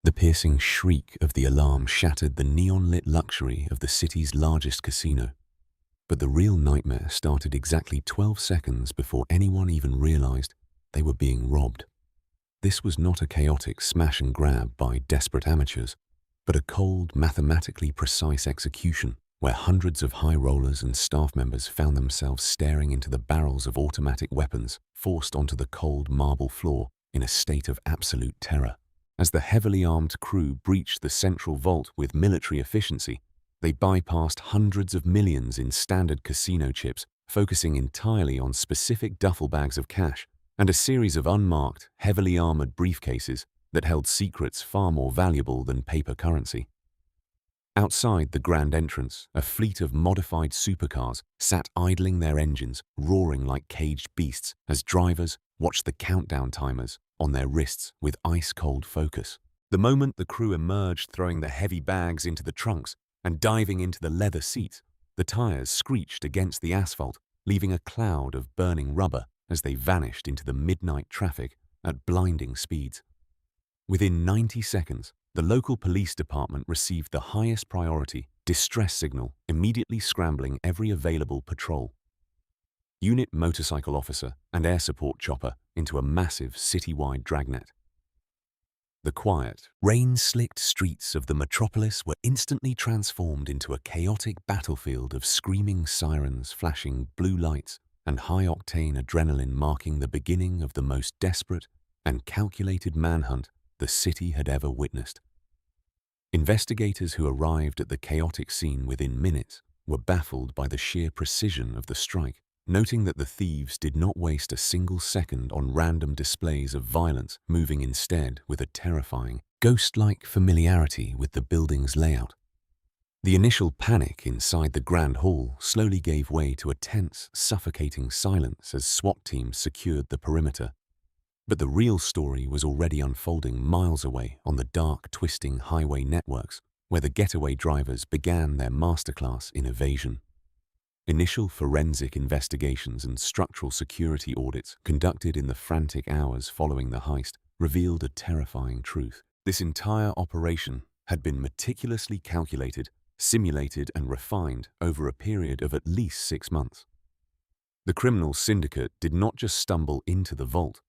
The piercing shriek of the alarm shattered the neon-lit luxury of the city's largest casino. But the real nightmare started exactly 12 seconds before anyone even realized they were being robbed. This was not a chaotic smash and grab by desperate amateurs, but a cold, mathematically precise execution where hundreds of high rollers and staff members found themselves staring into the barrels of automatic weapons forced onto the cold marble floor in a state of absolute terror. As the heavily armed crew breached the central vault with military efficiency, they bypassed hundreds of millions in standard casino chips, focusing entirely on specific duffel bags of cash and a series of unmarked, heavily armored briefcases that held secrets far more valuable than paper currency. Outside the grand entrance, a fleet of modified supercars sat idling their engines, roaring like caged beasts as drivers watched the countdown timers on their wrists with ice-cold focus. The moment the crew emerged, throwing the heavy bags into the trunks and diving into the leather seats, the tires screeched against the asphalt, leaving a cloud of burning rubber as they vanished into the midnight traffic at blinding speeds. Within 90 seconds, the local police department received the highest priority distress signal, immediately scrambling every available patrol unit, motorcycle officer, and air support chopper into a massive citywide dragnet. The quiet, rain-slicked streets of the metropolis were instantly transformed into a chaotic battlefield of screaming sirens, flashing blue lights, and high-octane adrenaline, marking the beginning of the most desperate and calculated manhunt the city had ever witnessed. Investigators who arrived at the chaotic scene within minutes were baffled by the sheer precision of the strike, noting that the thieves did not waste a single second on random displays of violence, moving instead with a terrifying, ghost-like familiarity with the building's layout. The initial panic inside the grand hall slowly gave way to a tense, suffocating silence as SWAT teams secured the perimeter. But the real story was already unfolding miles away on the dark, twisting highway networks, where the getaway drivers began their masterclass in evasion. Initial forensic investigations and structural security audits conducted in the frantic hours following the heist revealed a terrifying truth. This entire operation had been meticulously calculated, simulated, and refined over a period of at least 6 months. The criminal syndicate did not just stumble into the vault.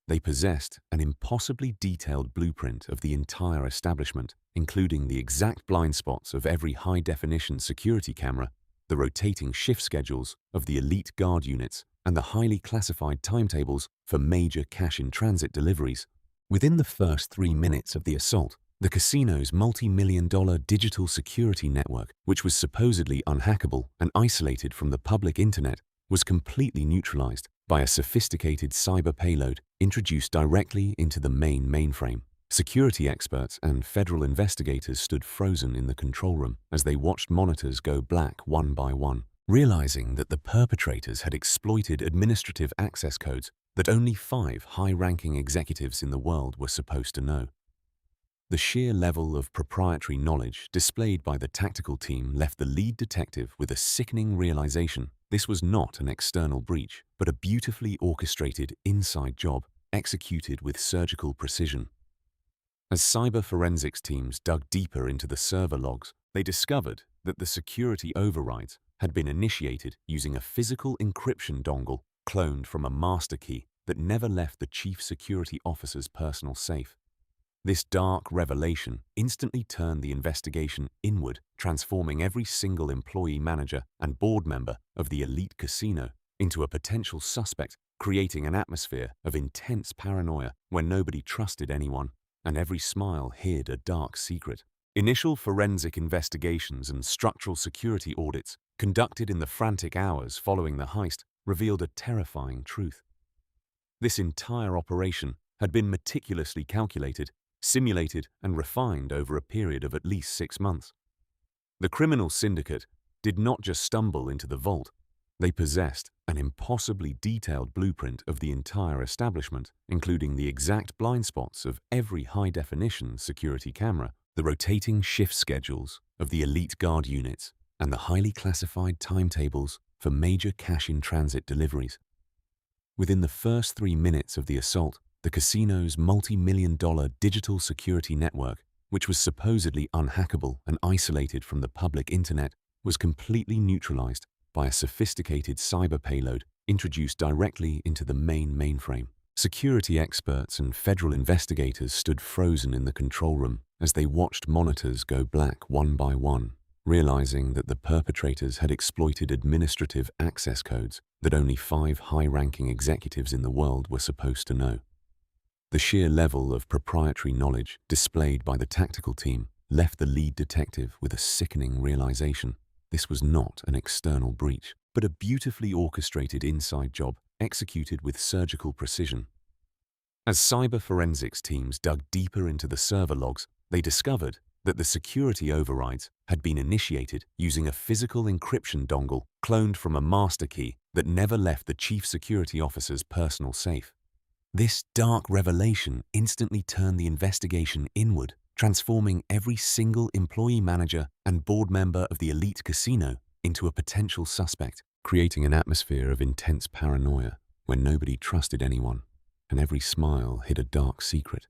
They possessed an impossibly detailed blueprint of the entire establishment, including the exact blind spots of every high-definition security camera, the rotating shift schedules of the elite guard units, and the highly classified timetables for major cash-in-transit deliveries. Within the first 3 minutes of the assault, the casino's multi-million-dollar digital security network, which was supposedly unhackable and isolated from the public internet, was completely neutralized by a sophisticated cyber payload introduced directly into the main mainframe. Security experts and federal investigators stood frozen in the control room as they watched monitors go black one by one, realizing that the perpetrators had exploited administrative access codes that only 5 high-ranking executives in the world were supposed to know. The sheer level of proprietary knowledge displayed by the tactical team left the lead detective with a sickening realization. This was not an external breach, but a beautifully orchestrated inside job executed with surgical precision. As cyber forensics teams dug deeper into the server logs, they discovered that the security overrides had been initiated using a physical encryption dongle cloned from a master key that never left the chief security officer's personal safe. This dark revelation instantly turned the investigation inward, transforming every single employee, manager, and board member of the elite casino into a potential suspect, creating an atmosphere of intense paranoia where nobody trusted anyone, and every smile hid a dark secret. Initial forensic investigations and structural security audits conducted in the frantic hours following the heist revealed a terrifying truth. This entire operation had been meticulously calculated, simulated, and refined over a period of at least 6 months. The criminal syndicate did not just stumble into the vault. They possessed an impossibly detailed blueprint of the entire establishment, including the exact blind spots of every high-definition security camera, the rotating shift schedules of the elite guard units, and the highly classified timetables for major cash-in-transit deliveries. Within the first 3 minutes of the assault, The casino's multi-million-dollar digital security network, which was supposedly unhackable and isolated from the public internet, was completely neutralized by a sophisticated cyber payload introduced directly into the main mainframe. Security experts and federal investigators stood frozen in the control room as they watched monitors go black one by one, realizing that the perpetrators had exploited administrative access codes that only 5 high-ranking executives in the world were supposed to know. The sheer level of proprietary knowledge displayed by the tactical team left the lead detective with a sickening realization. This was not an external breach, but a beautifully orchestrated inside job executed with surgical precision. As cyber forensics teams dug deeper into the server logs, they discovered that the security overrides had been initiated using a physical encryption dongle cloned from a master key that never left the chief security officer's personal safe. This dark revelation instantly turned the investigation inward, transforming every single employee, manager, and board member of the elite casino into a potential suspect, creating an atmosphere of intense paranoia where nobody trusted anyone, and every smile hid a dark secret.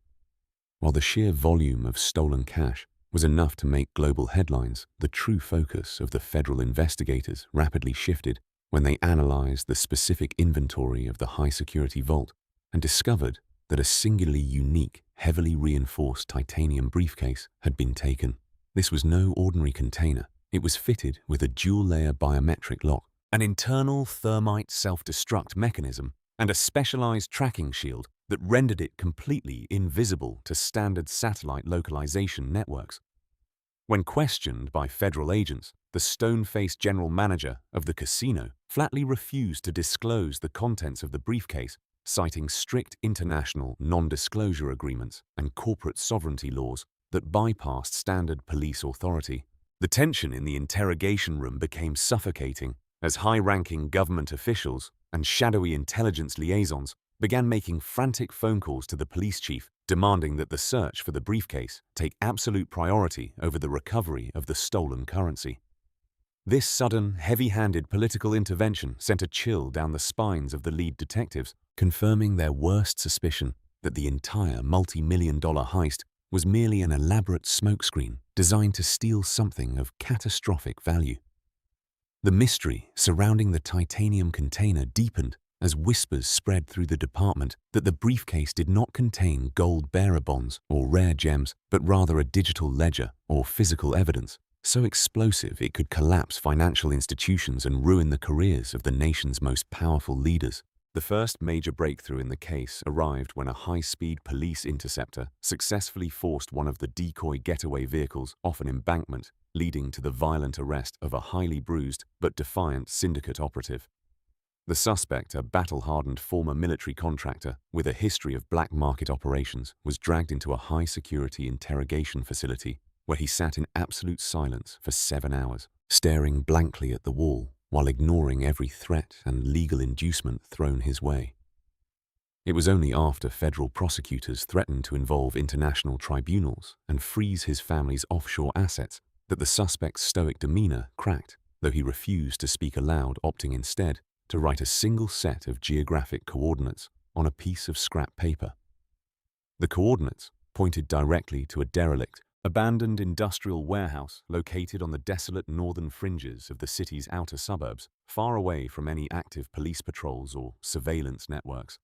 While the sheer volume of stolen cash was enough to make global headlines, the true focus of the federal investigators rapidly shifted when they analyzed the specific inventory of the high-security vault and discovered that a singularly unique, heavily reinforced titanium briefcase had been taken. This was no ordinary container. It was fitted with a dual-layer biometric lock, an internal thermite self-destruct mechanism, and a specialized tracking shield that rendered it completely invisible to standard satellite localization networks. When questioned by federal agents, the stone-faced general manager of the casino flatly refused to disclose the contents of the briefcase, citing strict international non-disclosure agreements and corporate sovereignty laws that bypassed standard police authority. The tension in the interrogation room became suffocating as high-ranking government officials and shadowy intelligence liaisons began making frantic phone calls to the police chief, demanding that the search for the briefcase take absolute priority over the recovery of the stolen currency. This sudden, heavy-handed political intervention sent a chill down the spines of the lead detectives, confirming their worst suspicion that the entire multi-million-dollar heist was merely an elaborate smokescreen designed to steal something of catastrophic value. The mystery surrounding the titanium container deepened as whispers spread through the department that the briefcase did not contain gold bearer bonds or rare gems, but rather a digital ledger or physical evidence, so explosive it could collapse financial institutions and ruin the careers of the nation's most powerful leaders. The first major breakthrough in the case arrived when a high-speed police interceptor successfully forced one of the decoy getaway vehicles off an embankment, leading to the violent arrest of a highly bruised but defiant syndicate operative. The suspect, a battle-hardened former military contractor with a history of black market operations, was dragged into a high-security interrogation facility where he sat in absolute silence for 7 hours, staring blankly at the wall while ignoring every threat and legal inducement thrown his way. It was only after federal prosecutors threatened to involve international tribunals and freeze his family's offshore assets that the suspect's stoic demeanor cracked, though he refused to speak aloud, opting instead to write a single set of geographic coordinates on a piece of scrap paper. The coordinates pointed directly to a derelict, abandoned industrial warehouse located on the desolate northern fringes of the city's outer suburbs, far away from any active police patrols or surveillance networks.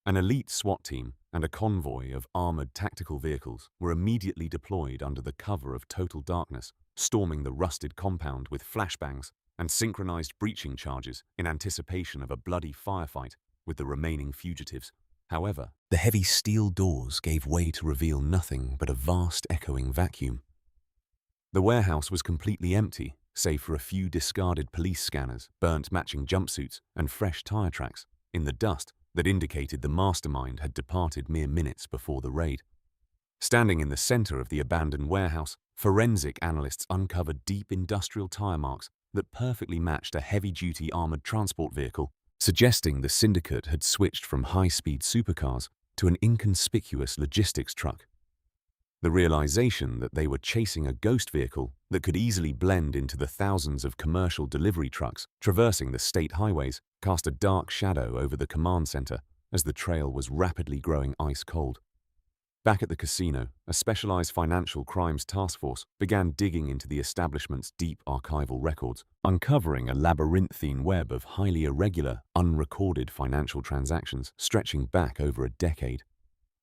An elite SWAT team and a convoy of armored tactical vehicles were immediately deployed under the cover of total darkness, storming the rusted compound with flashbangs and synchronized breaching charges in anticipation of a bloody firefight with the remaining fugitives. However, the heavy steel doors gave way to reveal nothing but a vast echoing vacuum. The warehouse was completely empty, save for a few discarded police scanners, burnt matching jumpsuits, and fresh tire tracks in the dust that indicated the mastermind had departed mere minutes before the raid. Standing in the center of the abandoned warehouse, forensic analysts uncovered deep industrial tire marks that perfectly matched a heavy-duty armored transport vehicle, suggesting the syndicate had switched from high-speed supercars to an inconspicuous logistics truck. The realization that they were chasing a ghost vehicle that could easily blend into the thousands of commercial delivery trucks traversing the state highways cast a dark shadow over the command center, as the trail was rapidly growing ice cold. Back at the casino, a specialized financial crimes task force began digging into the establishment's deep archival records, uncovering a labyrinthine web of highly irregular, unrecorded financial transactions stretching back over a decade.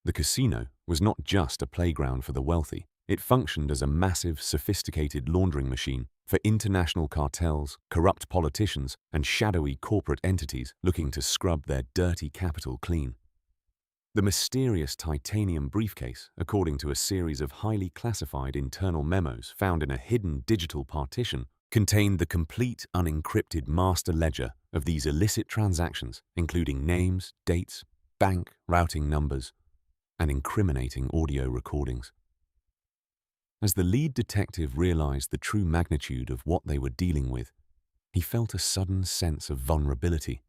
The casino was not just a playground for the wealthy. It functioned as a massive, sophisticated laundering machine for international cartels, corrupt politicians, and shadowy corporate entities looking to scrub their dirty capital clean. The mysterious titanium briefcase, according to a series of highly classified internal memos found in a hidden digital partition, contained the complete unencrypted master ledger of these illicit transactions, including names, dates, bank routing numbers, and incriminating audio recordings. As the lead detective realized the true magnitude of what they were dealing with, he felt a sudden sense of vulnerability.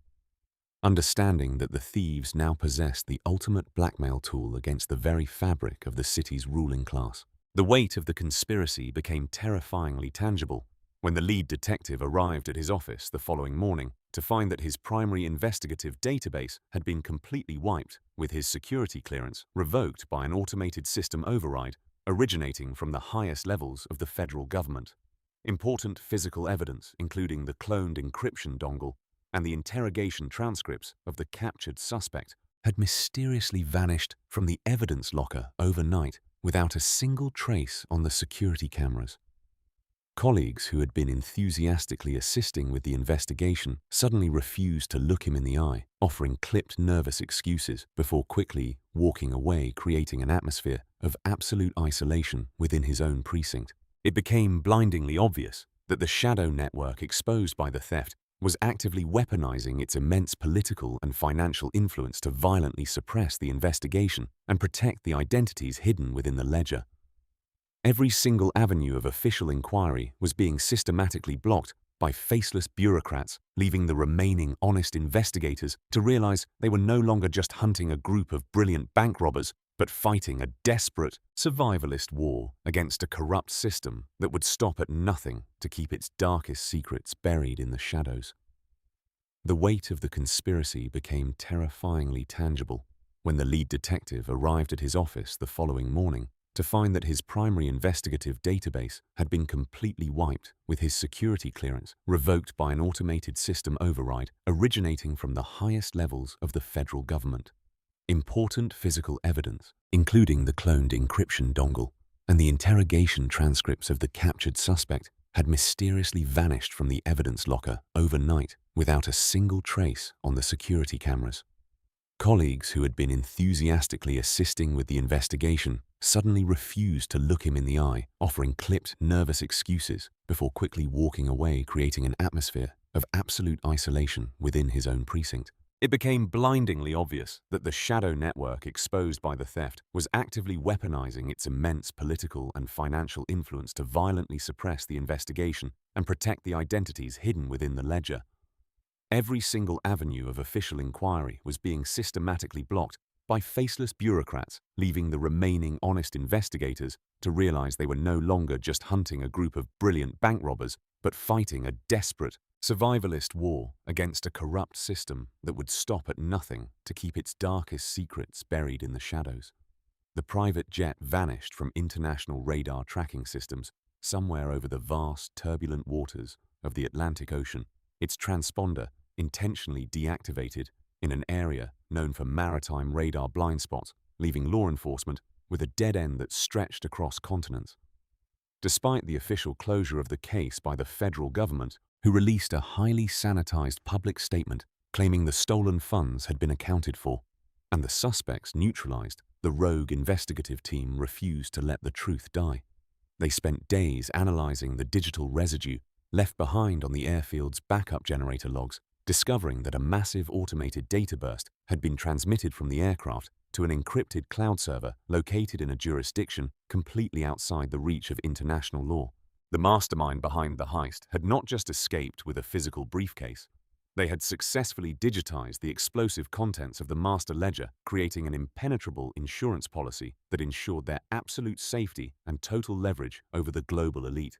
Understanding that the thieves now possessed the ultimate blackmail tool against the very fabric of the city's ruling class. The weight of the conspiracy became terrifyingly tangible when the lead detective arrived at his office the following morning to find that his primary investigative database had been completely wiped, with his security clearance revoked by an automated system override originating from the highest levels of the federal government. Important physical evidence, including the cloned encryption dongle and the interrogation transcripts of the captured suspect, had mysteriously vanished from the evidence locker overnight without a single trace on the security cameras. Colleagues who had been enthusiastically assisting with the investigation suddenly refused to look him in the eye, offering clipped, nervous excuses before quickly walking away, creating an atmosphere of absolute isolation within his own precinct. It became blindingly obvious that the shadow network exposed by the theft was actively weaponizing its immense political and financial influence to violently suppress the investigation and protect the identities hidden within the ledger. Every single avenue of official inquiry was being systematically blocked by faceless bureaucrats, leaving the remaining honest investigators to realize they were no longer just hunting a group of brilliant bank robbers, but fighting a desperate, survivalist war against a corrupt system that would stop at nothing to keep its darkest secrets buried in the shadows. The weight of the conspiracy became terrifyingly tangible when the lead detective arrived at his office the following morning to find that his primary investigative database had been completely wiped, with his security clearance revoked by an automated system override originating from the highest levels of the federal government. Important physical evidence, including the cloned encryption dongle and the interrogation transcripts of the captured suspect, had mysteriously vanished from the evidence locker overnight without a single trace on the security cameras. Colleagues who had been enthusiastically assisting with the investigation suddenly refused to look him in the eye, offering clipped, nervous excuses before quickly walking away, creating an atmosphere of absolute isolation within his own precinct. It became blindingly obvious that the shadow network exposed by the theft was actively weaponizing its immense political and financial influence to violently suppress the investigation and protect the identities hidden within the ledger. Every single avenue of official inquiry was being systematically blocked by faceless bureaucrats, leaving the remaining honest investigators to realize they were no longer just hunting a group of brilliant bank robbers, but fighting a desperate, survivalist war against a corrupt system that would stop at nothing to keep its darkest secrets buried in the shadows. The private jet vanished from international radar tracking systems somewhere over the vast, turbulent waters of the Atlantic Ocean, its transponder intentionally deactivated in an area known for maritime radar blind spots, leaving law enforcement with a dead end that stretched across continents. Despite the official closure of the case by the federal government, who released a highly sanitized public statement claiming the stolen funds had been accounted for, and the suspects neutralized, the rogue investigative team refused to let the truth die. They spent days analyzing the digital residue left behind on the airfield's backup generator logs, discovering that a massive automated data burst had been transmitted from the aircraft to an encrypted cloud server located in a jurisdiction completely outside the reach of international law. The mastermind behind the heist had not just escaped with a physical briefcase. They had successfully digitized the explosive contents of the master ledger, creating an impenetrable insurance policy that ensured their absolute safety and total leverage over the global elite.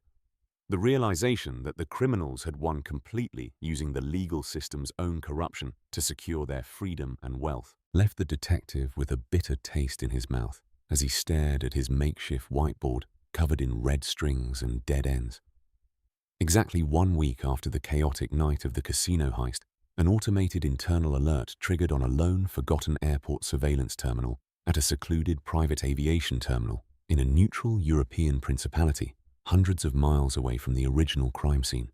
The realization that the criminals had won completely using the legal system's own corruption to secure their freedom and wealth left the detective with a bitter taste in his mouth as he stared at his makeshift whiteboard covered in red strings and dead ends. Exactly 1 week after the chaotic night of the casino heist, an automated internal alert triggered on a lone, forgotten airport surveillance terminal at a secluded private aviation terminal in a neutral European principality, hundreds of miles away from the original crime scene.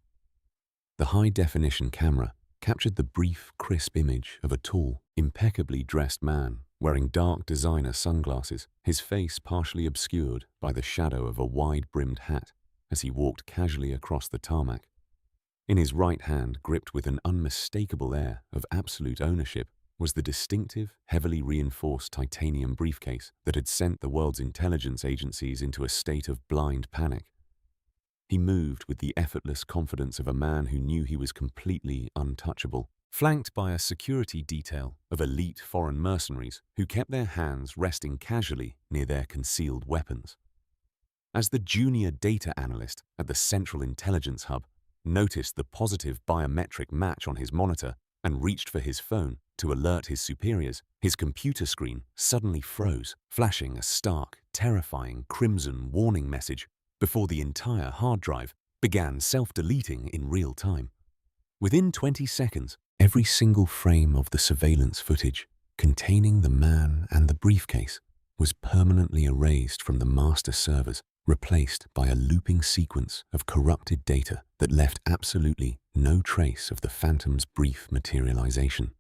The high-definition camera captured the brief, crisp image of a tall, impeccably dressed man wearing dark designer sunglasses, his face partially obscured by the shadow of a wide-brimmed hat as he walked casually across the tarmac. In his right hand, gripped with an unmistakable air of absolute ownership, was the distinctive, heavily reinforced titanium briefcase that had sent the world's intelligence agencies into a state of blind panic. He moved with the effortless confidence of a man who knew he was completely untouchable, flanked by a security detail of elite foreign mercenaries who kept their hands resting casually near their concealed weapons. As the junior data analyst at the Central Intelligence Hub noticed the positive biometric match on his monitor and reached for his phone to alert his superiors, his computer screen suddenly froze, flashing a stark, terrifying crimson warning message before the entire hard drive began self-deleting in real time. Within 20 seconds, every single frame of the surveillance footage containing the man and the briefcase was permanently erased from the master servers, replaced by a looping sequence of corrupted data that left absolutely no trace of the phantom's brief materialization.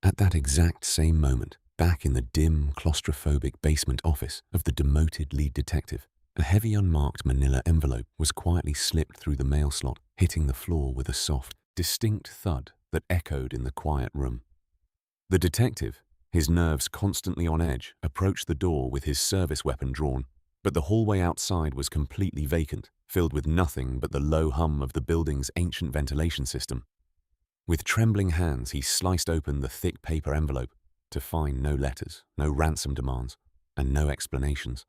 At that exact same moment, back in the dim, claustrophobic basement office of the demoted lead detective, a heavy unmarked manila envelope was quietly slipped through the mail slot, hitting the floor with a soft, distinct thud that echoed in the quiet room. The detective, his nerves constantly on edge, approached the door with his service weapon drawn, but the hallway outside was completely vacant, filled with nothing but the low hum of the building's ancient ventilation system. With trembling hands, he sliced open the thick paper envelope to find no letters, no ransom demands, and no explanations.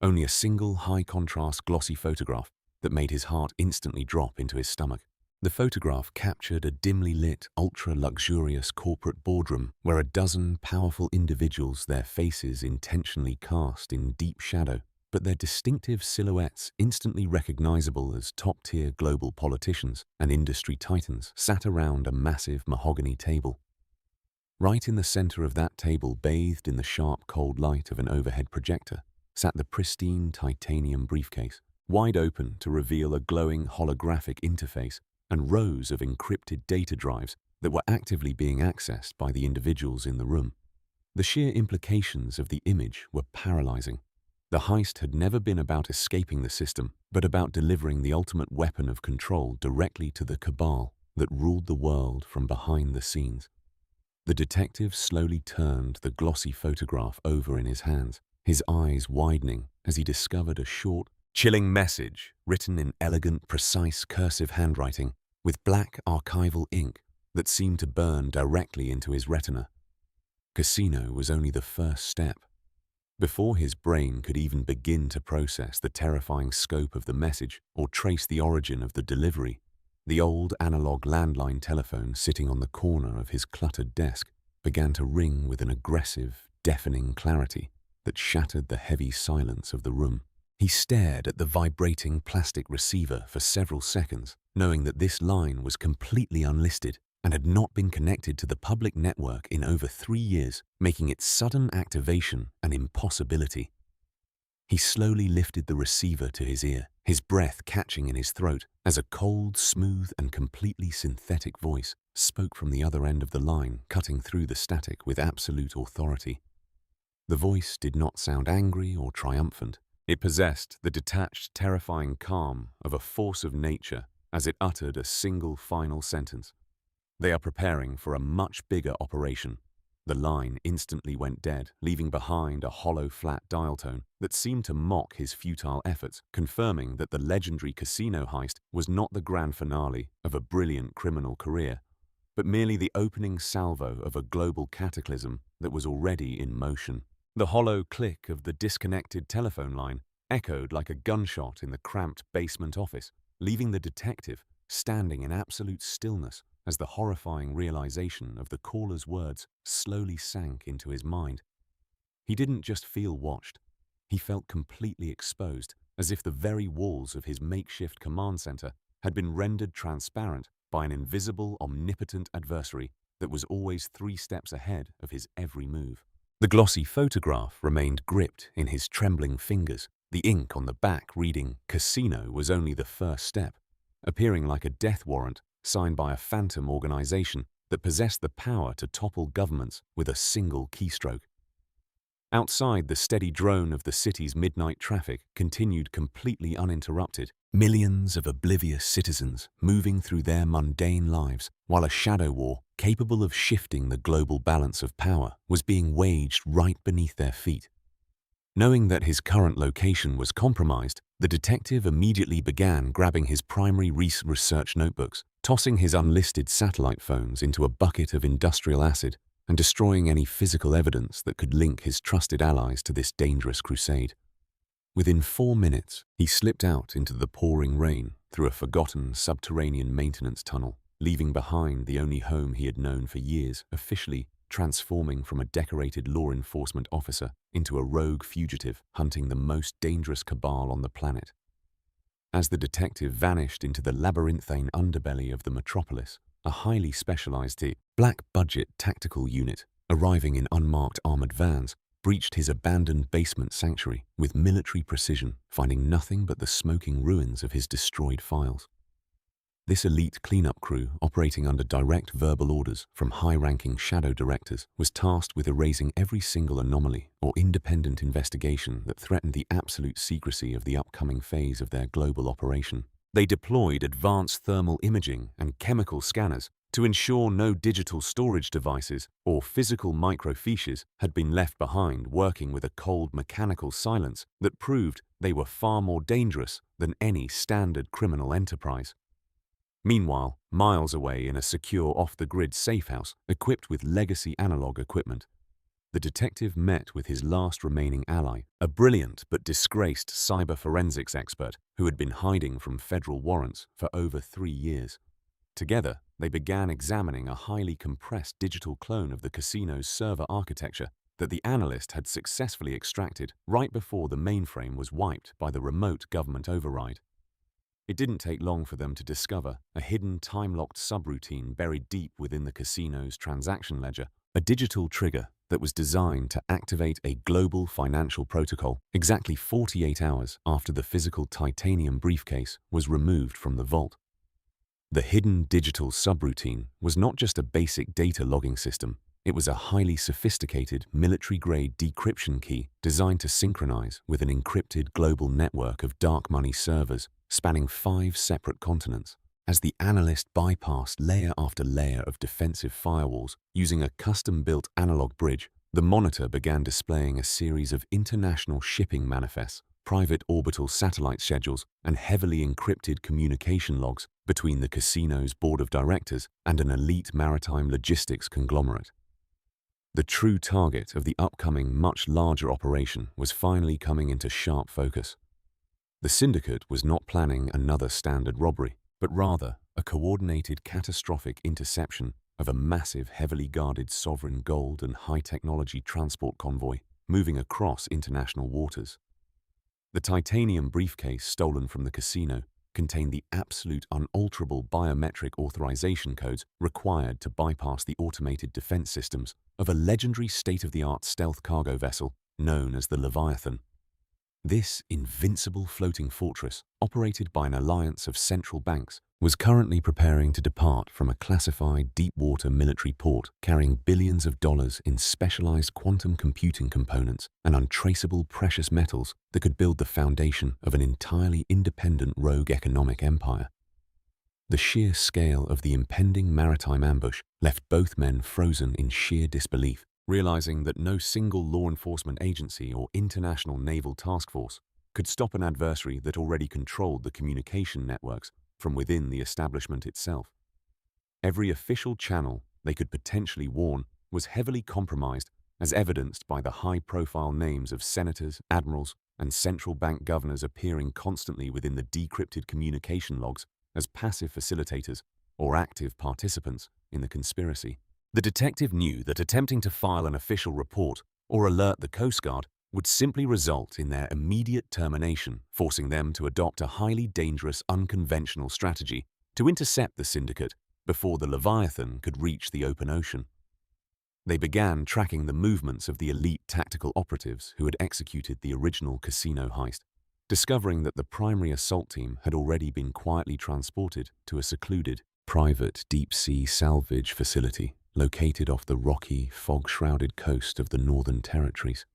Only a single high-contrast glossy photograph that made his heart instantly drop into his stomach. The photograph captured a dimly lit, ultra-luxurious corporate boardroom where a dozen powerful individuals, their faces intentionally cast in deep shadow, but their distinctive silhouettes instantly recognizable as top-tier global politicians and industry titans, sat around a massive mahogany table. Right in the center of that table, bathed in the sharp, cold light of an overhead projector, sat the pristine titanium briefcase, wide open to reveal a glowing holographic interface and rows of encrypted data drives that were actively being accessed by the individuals in the room. The sheer implications of the image were paralyzing. The heist had never been about escaping the system, but about delivering the ultimate weapon of control directly to the cabal that ruled the world from behind the scenes. The detective slowly turned the glossy photograph over in his hands, his eyes widening as he discovered a short, chilling message written in elegant, precise cursive handwriting with black archival ink that seemed to burn directly into his retina. Casino was only the first step. Before his brain could even begin to process the terrifying scope of the message or trace the origin of the delivery, the old analog landline telephone sitting on the corner of his cluttered desk began to ring with an aggressive, deafening clarity that shattered the heavy silence of the room. He stared at the vibrating plastic receiver for several seconds, knowing that this line was completely unlisted and had not been connected to the public network in over 3 years, making its sudden activation an impossibility. He slowly lifted the receiver to his ear, his breath catching in his throat as a cold, smooth, and completely synthetic voice spoke from the other end of the line, cutting through the static with absolute authority. The voice did not sound angry or triumphant. It possessed the detached, terrifying calm of a force of nature as it uttered a single final sentence. They are preparing for a much bigger operation. The line instantly went dead, leaving behind a hollow, flat dial tone that seemed to mock his futile efforts, confirming that the legendary casino heist was not the grand finale of a brilliant criminal career, but merely the opening salvo of a global cataclysm that was already in motion. The hollow click of the disconnected telephone line echoed like a gunshot in the cramped basement office, leaving the detective standing in absolute stillness, as the horrifying realization of the caller's words slowly sank into his mind. He didn't just feel watched. He felt completely exposed, as if the very walls of his makeshift command center had been rendered transparent by an invisible, omnipotent adversary that was always 3 steps ahead of his every move. The glossy photograph remained gripped in his trembling fingers, the ink on the back reading "Casino" was only the first step, appearing like a death warrant signed by a phantom organization that possessed the power to topple governments with a single keystroke. Outside, the steady drone of the city's midnight traffic continued completely uninterrupted, millions of oblivious citizens moving through their mundane lives, while a shadow war capable of shifting the global balance of power was being waged right beneath their feet. Knowing that his current location was compromised, the detective immediately began grabbing his primary research notebooks, tossing his unlisted satellite phones into a bucket of industrial acid, and destroying any physical evidence that could link his trusted allies to this dangerous crusade. Within 4 minutes, he slipped out into the pouring rain through a forgotten subterranean maintenance tunnel, leaving behind the only home he had known for years, officially transforming from a decorated law enforcement officer into a rogue fugitive hunting the most dangerous cabal on the planet. As the detective vanished into the labyrinthine underbelly of the metropolis, a highly specialized black-budget tactical unit, arriving in unmarked armored vans, breached his abandoned basement sanctuary with military precision, finding nothing but the smoking ruins of his destroyed files. This elite cleanup crew, operating under direct verbal orders from high-ranking shadow directors, was tasked with erasing every single anomaly or independent investigation that threatened the absolute secrecy of the upcoming phase of their global operation. They deployed advanced thermal imaging and chemical scanners to ensure no digital storage devices or physical microfiches had been left behind, working with a cold mechanical silence that proved they were far more dangerous than any standard criminal enterprise. Meanwhile, miles away in a secure off-the-grid safehouse equipped with legacy analog equipment, the detective met with his last remaining ally, a brilliant but disgraced cyber forensics expert who had been hiding from federal warrants for over 3 years. Together, they began examining a highly compressed digital clone of the casino's server architecture that the analyst had successfully extracted right before the mainframe was wiped by the remote government override. It didn't take long for them to discover a hidden time-locked subroutine buried deep within the casino's transaction ledger, a digital trigger that was designed to activate a global financial protocol exactly 48 hours after the physical titanium briefcase was removed from the vault. The hidden digital subroutine was not just a basic data logging system. It was a highly sophisticated military-grade decryption key designed to synchronize with an encrypted global network of dark money servers spanning 5 separate continents. As the analyst bypassed layer after layer of defensive firewalls using a custom-built analog bridge, the monitor began displaying a series of international shipping manifests, private orbital satellite schedules, and heavily encrypted communication logs between the casino's board of directors and an elite maritime logistics conglomerate. The true target of the upcoming much larger operation was finally coming into sharp focus. The syndicate was not planning another standard robbery, but rather a coordinated catastrophic interception of a massive heavily guarded sovereign gold and high-technology transport convoy moving across international waters. The titanium briefcase stolen from the casino contained the absolute unalterable biometric authorization codes required to bypass the automated defense systems of a legendary state-of-the-art stealth cargo vessel known as the Leviathan. This invincible floating fortress, operated by an alliance of central banks, was currently preparing to depart from a classified deep-water military port carrying billions of dollars in specialized quantum computing components and untraceable precious metals that could build the foundation of an entirely independent rogue economic empire. The sheer scale of the impending maritime ambush left both men frozen in sheer disbelief, realizing that no single law enforcement agency or international naval task force could stop an adversary that already controlled the communication networks from within the establishment itself. Every official channel they could potentially warn was heavily compromised, as evidenced by the high-profile names of senators, admirals, and central bank governors appearing constantly within the decrypted communication logs as passive facilitators or active participants in the conspiracy. The detective knew that attempting to file an official report or alert the Coast Guard would simply result in their immediate termination, forcing them to adopt a highly dangerous, unconventional strategy to intercept the syndicate before the Leviathan could reach the open ocean. They began tracking the movements of the elite tactical operatives who had executed the original casino heist, discovering that the primary assault team had already been quietly transported to a secluded, private deep-sea salvage facility located off the rocky, fog-shrouded coast of the Northern Territories.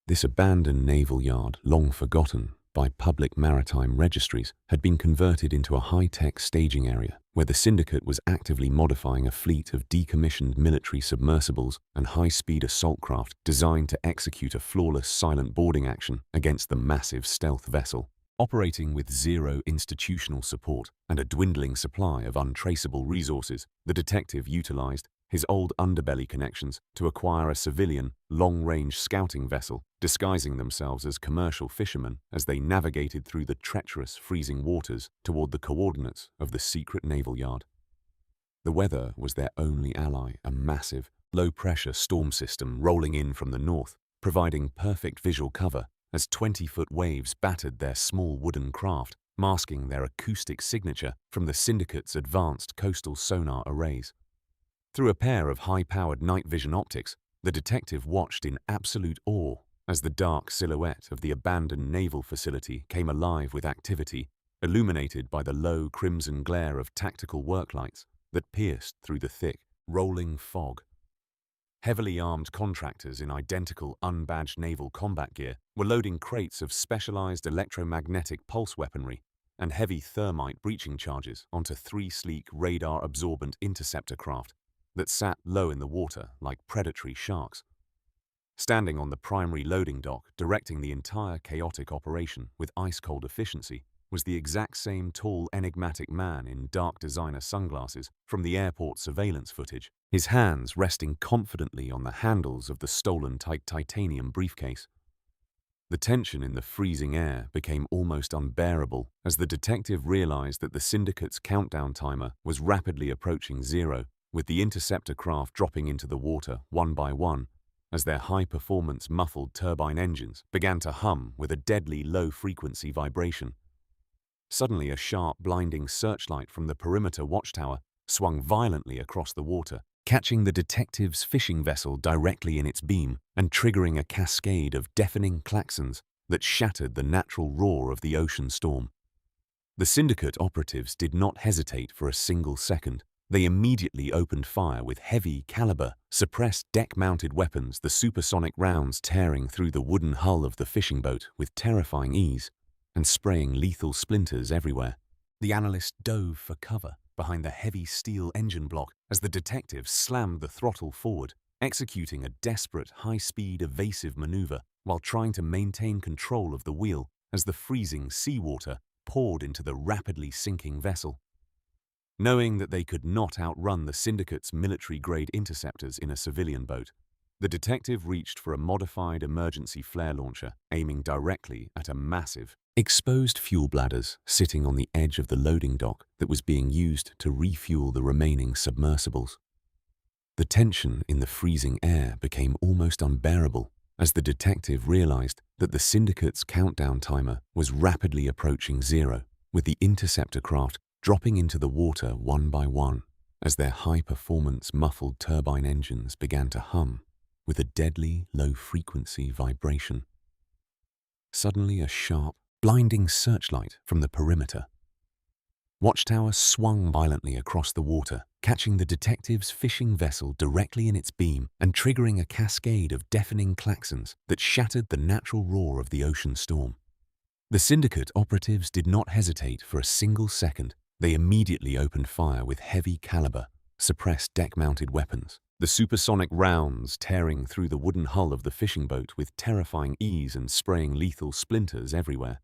This abandoned naval yard, long forgotten by public maritime registries, had been converted into a high-tech staging area where the syndicate was actively modifying a fleet of decommissioned military submersibles and high-speed assault craft designed to execute a flawless silent boarding action against the massive stealth vessel. Operating with zero institutional support and a dwindling supply of untraceable resources, the detective utilized his old underbelly connections to acquire a civilian, long-range scouting vessel, disguising themselves as commercial fishermen as they navigated through the treacherous, freezing waters toward the coordinates of the secret naval yard. The weather was their only ally, a massive, low-pressure storm system rolling in from the north, providing perfect visual cover as 20-foot waves battered their small wooden craft, masking their acoustic signature from the syndicate's advanced coastal sonar arrays. Through a pair of high-powered night vision optics, the detective watched in absolute awe as the dark silhouette of the abandoned naval facility came alive with activity, illuminated by the low crimson glare of tactical work lights that pierced through the thick, rolling fog. Heavily armed contractors in identical unbadged naval combat gear were loading crates of specialized electromagnetic pulse weaponry and heavy thermite breaching charges onto 3 sleek radar-absorbent interceptor craft that sat low in the water like predatory sharks. Standing on the primary loading dock, directing the entire chaotic operation with ice-cold efficiency, was the exact same tall, enigmatic man in dark designer sunglasses from the airport surveillance footage, his hands resting confidently on the handles of the stolen titanium briefcase. The tension in the freezing air became almost unbearable as the detective realized that the syndicate's countdown timer was rapidly approaching zero, with the interceptor craft dropping into the water one by one as their high-performance muffled turbine engines began to hum with a deadly low-frequency vibration. Suddenly, a sharp, blinding searchlight from the perimeter watchtower swung violently across the water, catching the detective's fishing vessel directly in its beam and triggering a cascade of deafening klaxons that shattered the natural roar of the ocean storm. The syndicate operatives did not hesitate for a single second. They immediately opened fire with heavy-caliber, suppressed deck-mounted weapons, the supersonic rounds tearing through the wooden hull of the fishing boat with terrifying ease and spraying lethal splinters everywhere. The analyst dove for cover behind the heavy steel engine block as the detective slammed the throttle forward, executing a desperate, high-speed, evasive maneuver while trying to maintain control of the wheel as the freezing seawater poured into the rapidly sinking vessel. Knowing that they could not outrun the syndicate's military-grade interceptors in a civilian boat, the detective reached for a modified emergency flare launcher, aiming directly at a massive, exposed fuel bladders sitting on the edge of the loading dock that was being used to refuel the remaining submersibles. The tension in the freezing air became almost unbearable as the detective realized that the syndicate's countdown timer was rapidly approaching zero, with the interceptor craft dropping into the water one by one as their high-performance muffled turbine engines began to hum with a deadly low-frequency vibration. Suddenly, a sharp, blinding searchlight from the perimeter watchtower swung violently across the water, catching the detective's fishing vessel directly in its beam and triggering a cascade of deafening klaxons that shattered the natural roar of the ocean storm. The syndicate operatives did not hesitate for a single second. They immediately opened fire with heavy-caliber, suppressed deck-mounted weapons, the supersonic rounds tearing through the wooden hull of the fishing boat with terrifying ease and spraying lethal splinters everywhere.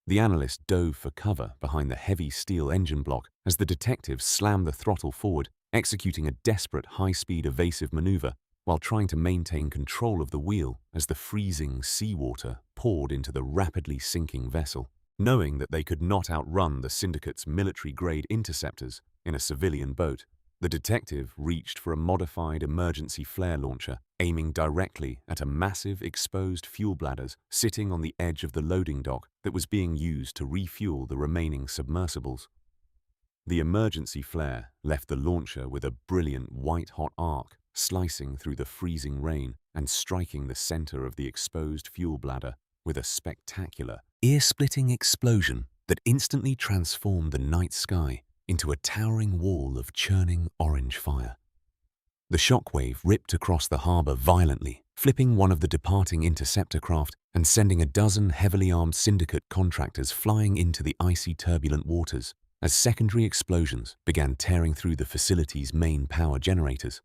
The analyst dove for cover behind the heavy steel engine block as the detective slammed the throttle forward, executing a desperate high-speed evasive maneuver while trying to maintain control of the wheel as the freezing seawater poured into the rapidly sinking vessel. Knowing that they could not outrun the syndicate's military-grade interceptors in a civilian boat, the detective reached for a modified emergency flare launcher, aiming directly at a massive exposed fuel bladders sitting on the edge of the loading dock that was being used to refuel the remaining submersibles. The emergency flare left the launcher with a brilliant white-hot arc, slicing through the freezing rain and striking the center of the exposed fuel bladder with a spectacular, ear-splitting explosion that instantly transformed the night sky into a towering wall of churning orange fire. The shockwave ripped across the harbor violently, flipping one of the departing interceptor craft and sending a dozen heavily armed syndicate contractors flying into the icy turbulent waters as secondary explosions began tearing through the facility's main power generators.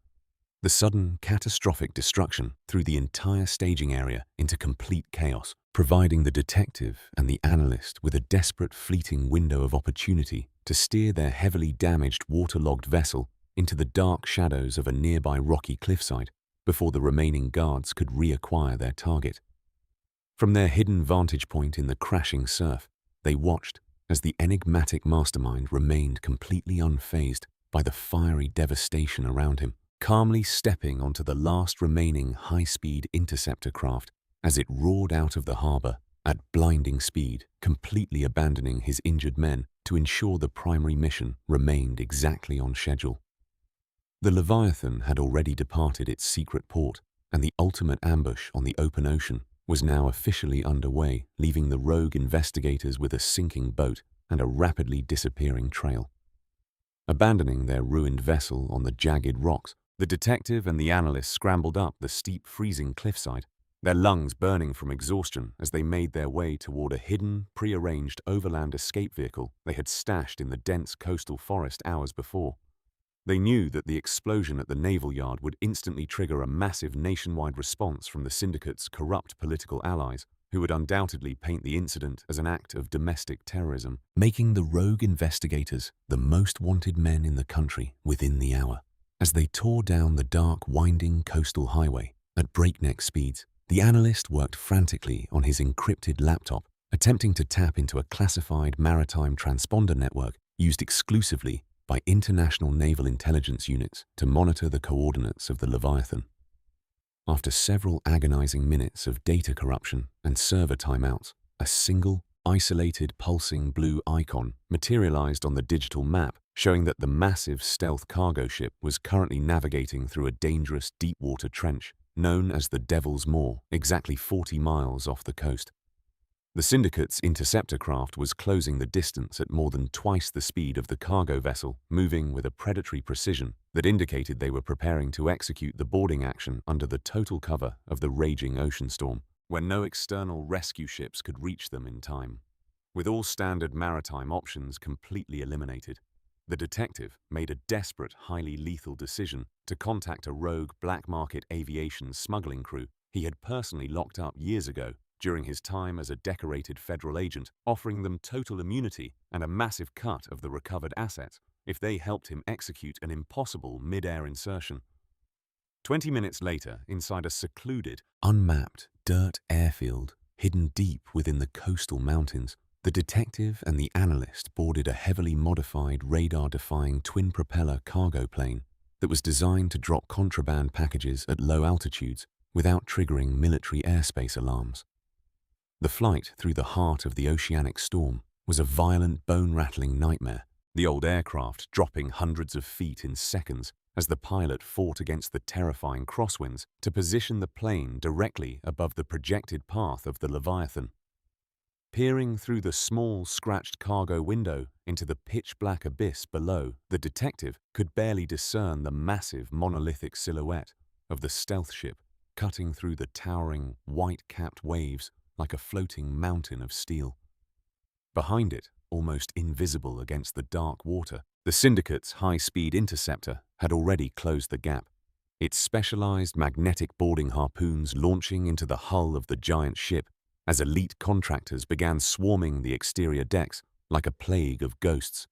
The sudden, catastrophic destruction threw the entire staging area into complete chaos, providing the detective and the analyst with a desperate fleeting window of opportunity to steer their heavily damaged, waterlogged vessel into the dark shadows of a nearby rocky cliffside before the remaining guards could reacquire their target. From their hidden vantage point in the crashing surf, they watched as the enigmatic mastermind remained completely unfazed by the fiery devastation around him, calmly stepping onto the last remaining high-speed interceptor craft as it roared out of the harbor at blinding speed, completely abandoning his injured men to ensure the primary mission remained exactly on schedule. The Leviathan had already departed its secret port, and the ultimate ambush on the open ocean was now officially underway, leaving the rogue investigators with a sinking boat and a rapidly disappearing trail. Abandoning their ruined vessel on the jagged rocks, the detective and the analyst scrambled up the steep, freezing cliffside, their lungs burning from exhaustion as they made their way toward a hidden, prearranged overland escape vehicle they had stashed in the dense coastal forest hours before. They knew that the explosion at the naval yard would instantly trigger a massive nationwide response from the syndicate's corrupt political allies, who would undoubtedly paint the incident as an act of domestic terrorism, making the rogue investigators the most wanted men in the country within the hour. As they tore down the dark, winding coastal highway at breakneck speeds, the analyst worked frantically on his encrypted laptop, attempting to tap into a classified maritime transponder network used exclusively by international naval intelligence units to monitor the coordinates of the Leviathan. After several agonizing minutes of data corruption and server timeouts, a single, isolated, pulsing blue icon materialized on the digital map, showing that the massive stealth cargo ship was currently navigating through a dangerous deep-water trench known as the Devil's Maw, exactly 40 miles off the coast. The syndicate's interceptor craft was closing the distance at more than twice the speed of the cargo vessel, moving with a predatory precision that indicated they were preparing to execute the boarding action under the total cover of the raging ocean storm, when no external rescue ships could reach them in time. With all standard maritime options completely eliminated, the detective made a desperate, highly lethal decision to contact a rogue black market aviation smuggling crew he had personally locked up years ago during his time as a decorated federal agent, offering them total immunity and a massive cut of the recovered assets if they helped him execute an impossible mid-air insertion. 20 minutes later, inside a secluded, unmapped dirt airfield hidden deep within the coastal mountains, the detective and the analyst boarded a heavily modified, radar-defying twin-propeller cargo plane that was designed to drop contraband packages at low altitudes without triggering military airspace alarms. The flight through the heart of the oceanic storm was a violent, bone-rattling nightmare, the old aircraft dropping hundreds of feet in seconds as the pilot fought against the terrifying crosswinds to position the plane directly above the projected path of the Leviathan. Peering through the small, scratched cargo window into the pitch-black abyss below, the detective could barely discern the massive, monolithic silhouette of the stealth ship cutting through the towering, white-capped waves like a floating mountain of steel. Behind it, almost invisible against the dark water, the syndicate's high-speed interceptor had already closed the gap, its specialized magnetic boarding harpoons launching into the hull of the giant ship as elite contractors began swarming the exterior decks like a plague of ghosts.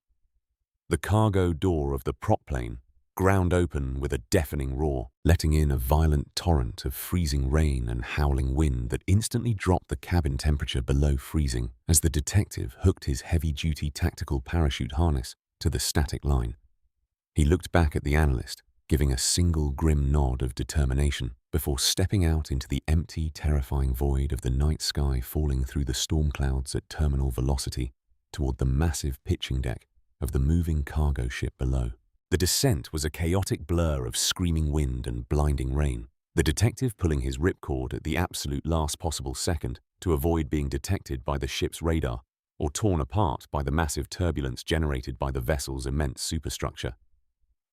The cargo door of the prop plane ground open with a deafening roar, letting in a violent torrent of freezing rain and howling wind that instantly dropped the cabin temperature below freezing as the detective hooked his heavy-duty tactical parachute harness to the static line. He looked back at the analyst, giving a single grim nod of determination before stepping out into the empty, terrifying void of the night sky falling through the storm clouds at terminal velocity toward the massive pitching deck of the moving cargo ship below. The descent was a chaotic blur of screaming wind and blinding rain, the detective pulling his ripcord at the absolute last possible second to avoid being detected by the ship's radar or torn apart by the massive turbulence generated by the vessel's immense superstructure.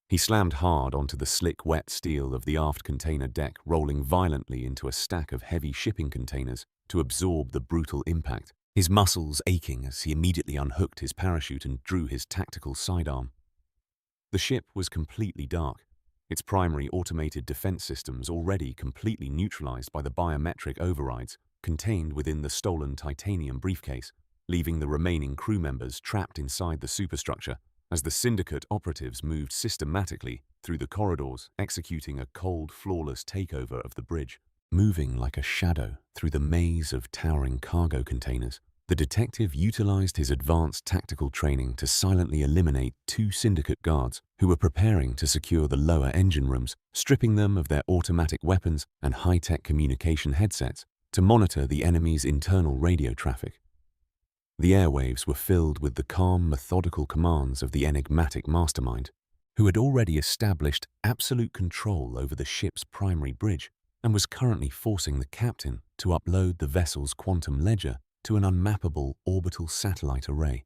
He slammed hard onto the slick, wet steel of the aft container deck, rolling violently into a stack of heavy shipping containers to absorb the brutal impact, his muscles aching as he immediately unhooked his parachute and drew his tactical sidearm. The ship was completely dark, its primary automated defense systems already completely neutralized by the biometric overrides contained within the stolen titanium briefcase, leaving the remaining crew members trapped inside the superstructure as the syndicate operatives moved systematically through the corridors, executing a cold, flawless takeover of the bridge. Moving like a shadow through the maze of towering cargo containers, the detective utilized his advanced tactical training to silently eliminate two syndicate guards who were preparing to secure the lower engine rooms, stripping them of their automatic weapons and high-tech communication headsets to monitor the enemy's internal radio traffic. The airwaves were filled with the calm, methodical commands of the enigmatic mastermind, who had already established absolute control over the ship's primary bridge and was currently forcing the captain to upload the vessel's quantum ledger to an unmappable orbital satellite array.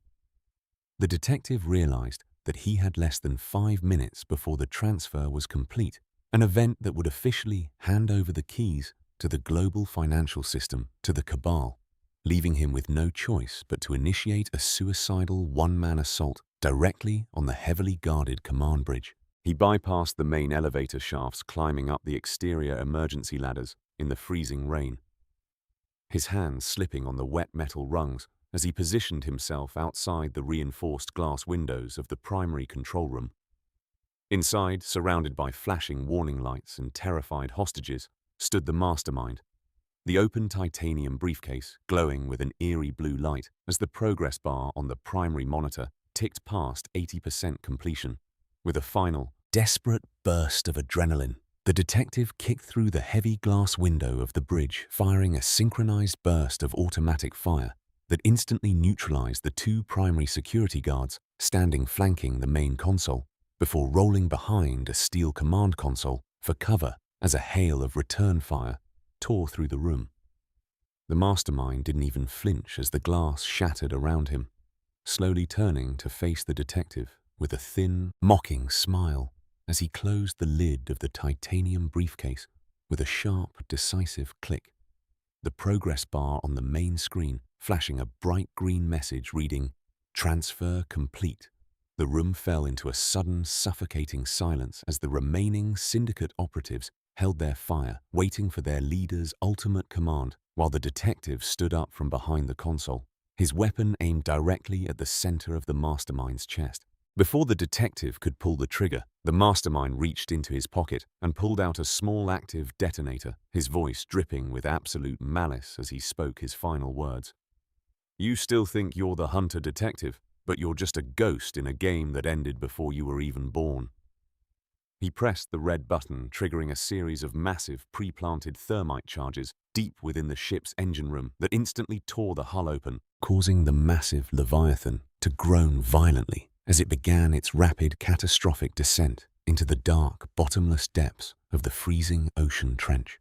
The detective realized that he had less than 5 minutes before the transfer was complete, an event that would officially hand over the keys to the global financial system to the cabal, leaving him with no choice but to initiate a suicidal one-man assault directly on the heavily guarded command bridge. He bypassed the main elevator shafts, climbing up the exterior emergency ladders in the freezing rain, his hands slipping on the wet metal rungs as he positioned himself outside the reinforced glass windows of the primary control room. Inside, surrounded by flashing warning lights and terrified hostages, stood the mastermind, the open titanium briefcase glowing with an eerie blue light as the progress bar on the primary monitor ticked past 80% completion. With a final, desperate burst of adrenaline, the detective kicked through the heavy glass window of the bridge, firing a synchronized burst of automatic fire that instantly neutralized the two primary security guards standing flanking the main console, before rolling behind a steel command console for cover as a hail of return fire tore through the room. The mastermind didn't even flinch as the glass shattered around him, slowly turning to face the detective with a thin, mocking smile as he closed the lid of the titanium briefcase with a sharp, decisive click, the progress bar on the main screen flashing a bright green message reading, "Transfer complete." The room fell into a sudden, suffocating silence as the remaining syndicate operatives held their fire, waiting for their leader's ultimate command, while the detective stood up from behind the console, his weapon aimed directly at the center of the mastermind's chest. Before the detective could pull the trigger, the mastermind reached into his pocket and pulled out a small active detonator, his voice dripping with absolute malice as he spoke his final words. "You still think you're the hunter detective, but you're just a ghost in a game that ended before you were even born." He pressed the red button, triggering a series of massive pre-planted thermite charges deep within the ship's engine room that instantly tore the hull open, causing the massive Leviathan to groan violently as it began its rapid, catastrophic descent into the dark, bottomless depths of the freezing ocean trench.